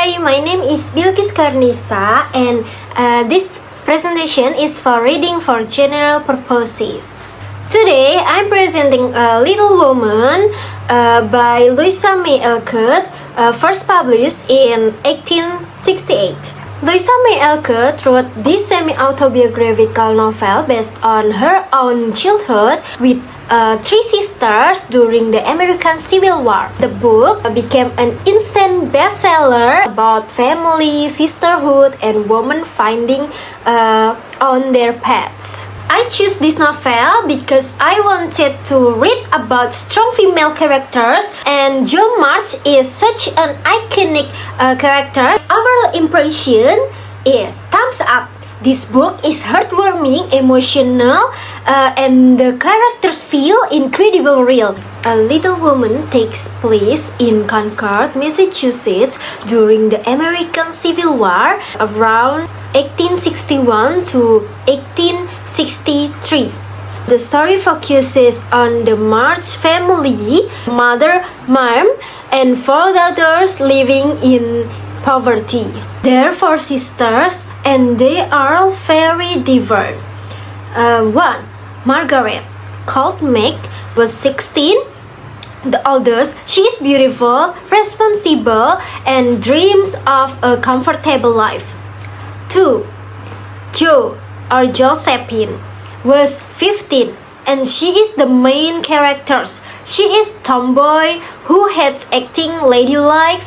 Hi, my name is Bilkis Karnisa, and this presentation is for reading for general purposes. Today, I'm presenting A Little Woman by Louisa May Alcott, first published in 1868. Louisa May Alcott wrote this semi-autobiographical novel based on her own childhood with three sisters during the American Civil War. The book became an instant bestseller about family, sisterhood, and women finding on their paths. I chose this novel because I wanted to read about strong female characters, and Jo March is such an iconic character. Overall impression is thumbs up. This book is heartwarming, emotional, and the characters feel incredibly real. A Little Woman takes place in Concord, Massachusetts during the American Civil War around 1861 to 1863. The story focuses on the March family, mother, mom, and four daughters living in poverty. There are four sisters, and they are all very different. One, Margaret, called Meg, was 16. The oldest, she is beautiful, responsible, and dreams of a comfortable life. 2. Jo, or Josephine, was 15, and she is the main character. She is tomboy who hates acting ladylike.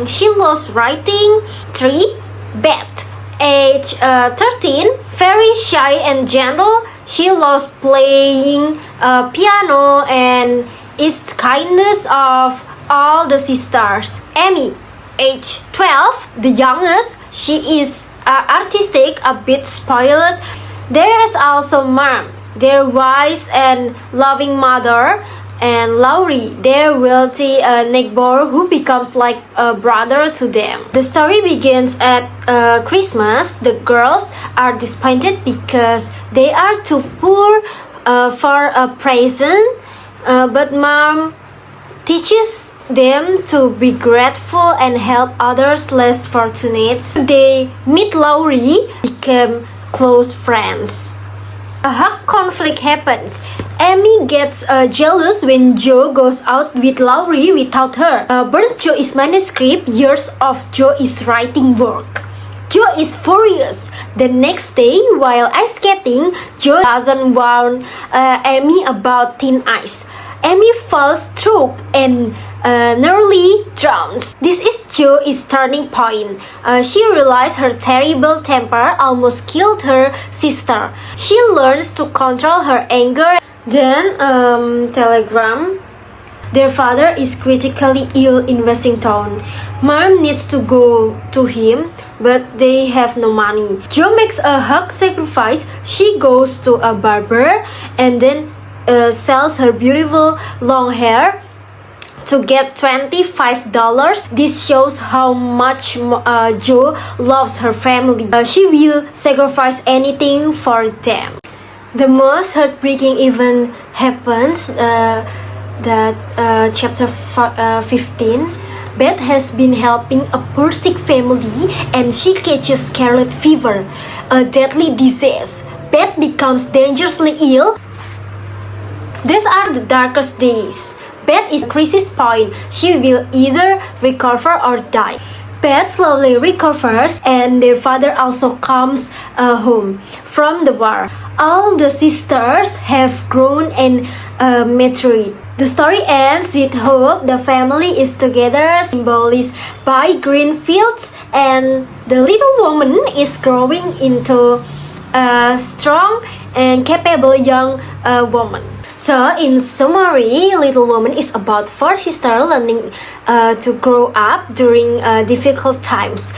She loves writing. 3. Beth, age 13, very shy and gentle. She loves playing piano and is the kindest of all the sisters. Amy, age 12, the youngest. She is artistic, a bit spoiled. There is also Mom, their wise and loving mother, and Laurie, their wealthy neighbor who becomes like a brother to them. The story begins at Christmas. The girls are disappointed because they are too poor for a present, but Mom teaches them to be grateful and help others less fortunate. They meet Laurie, become close friends. A hug conflict happens. Amy gets jealous when Jo goes out with Laurie without her. Burns Jo's manuscript, years of Jo's writing work. Jo is furious. The next day, while ice skating, Jo doesn't warn Amy about thin ice. Amy falls through and nearly drowns. This is Jo's turning point. She realized her terrible temper almost killed her sister. She learns to control her anger. Then, telegram. Their father is critically ill in Washington. Mom needs to go to him, but they have no money. Jo makes a hug sacrifice. She goes to a barber and then sells her beautiful long hair to get $25. This shows how much Jo loves her family. She will sacrifice anything for them. The most heartbreaking event happens chapter 15. Beth has been helping a poor sick family and she catches scarlet fever, a deadly disease. Beth becomes dangerously ill. These are the darkest days. Beth is at a crisis point. She will either recover or die. Beth slowly recovers and their father also comes home from the war. All the sisters have grown and matured. The story ends with hope. The family is together, symbolized by green fields, and the little woman is growing into a strong and capable young woman. So, in summary, Little Woman is about four sisters learning to grow up during difficult times.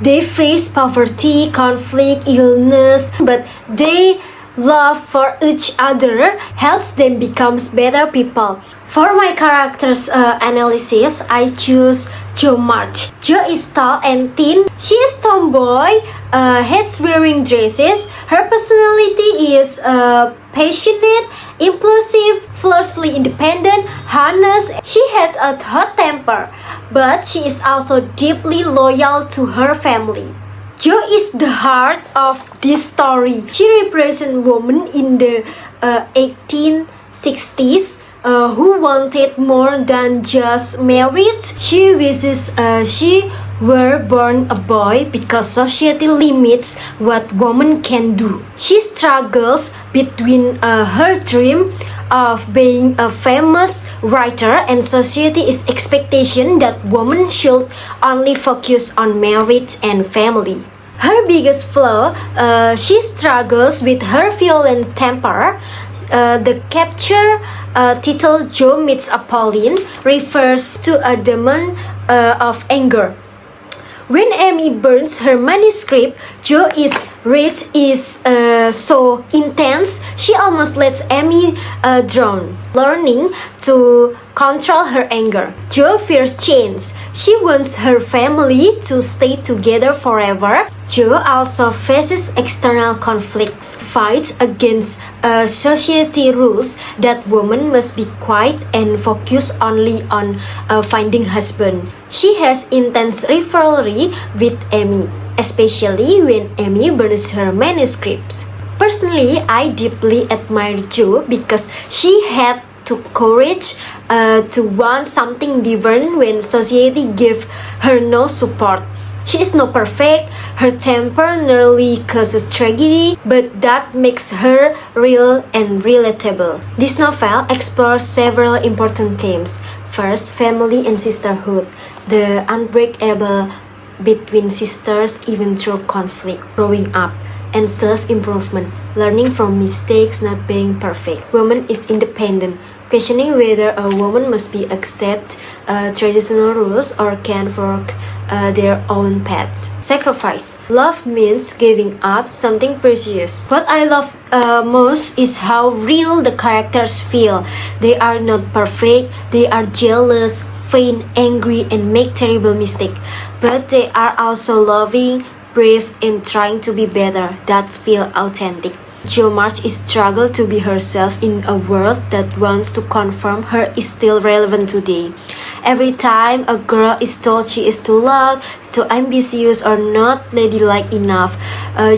They face poverty, conflict, illness, but they love for each other helps them become better people. For my character's analysis, I choose Jo March. Jo is tall and thin. She is tomboy, hates wearing dresses. Her personality is passionate, impulsive, fiercely independent, honest. She has a hot temper, but she is also deeply loyal to her family. Jo is the heart of this story. She represents women in the 1860s who wanted more than just marriage. She wishes she were born a boy because society limits what women can do. She struggles between her dream of being a famous writer and society's expectation that women should only focus on marriage and family. Her biggest flaw, she struggles with her violent temper. The capture title Jo Meets Apolline refers to a demon of anger. When Amy burns her manuscript, Jo's rage is so intense she almost lets Amy drown. Learning to control her anger, Jo fears change. She wants her family to stay together forever. Jo also faces external conflicts, fights against society rules that women must be quiet and focus only on finding husband. She has intense rivalry with Amy, especially when Amy burns her manuscripts. Personally, I deeply admire Jo because she had the courage to want something different when society gave her no support. She is not perfect, her temper nearly causes tragedy, but that makes her real and relatable. This novel explores several important themes. First, family and sisterhood, the unbreakable between sisters even through conflict, growing up, and self-improvement, learning from mistakes, not being perfect. Woman is independent, questioning whether a woman must be accept traditional rules or can fork their own paths. Sacrifice. Love means giving up something precious. What I love most is how real the characters feel. They are not perfect, they are jealous, faint, angry, and make terrible mistakes. But they are also loving, brave, and trying to be better. That feel authentic. Jo March is struggle to be herself in a world that wants to confirm her is still relevant today. Every time a girl is told she is too loud, too ambitious, or not ladylike enough,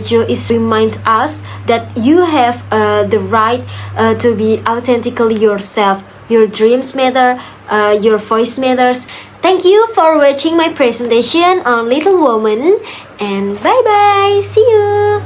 Jo reminds us that you have the right to be authentically yourself. Your dreams matter, your voice matters. Thank you for watching my presentation on Little Woman, and bye bye. See you.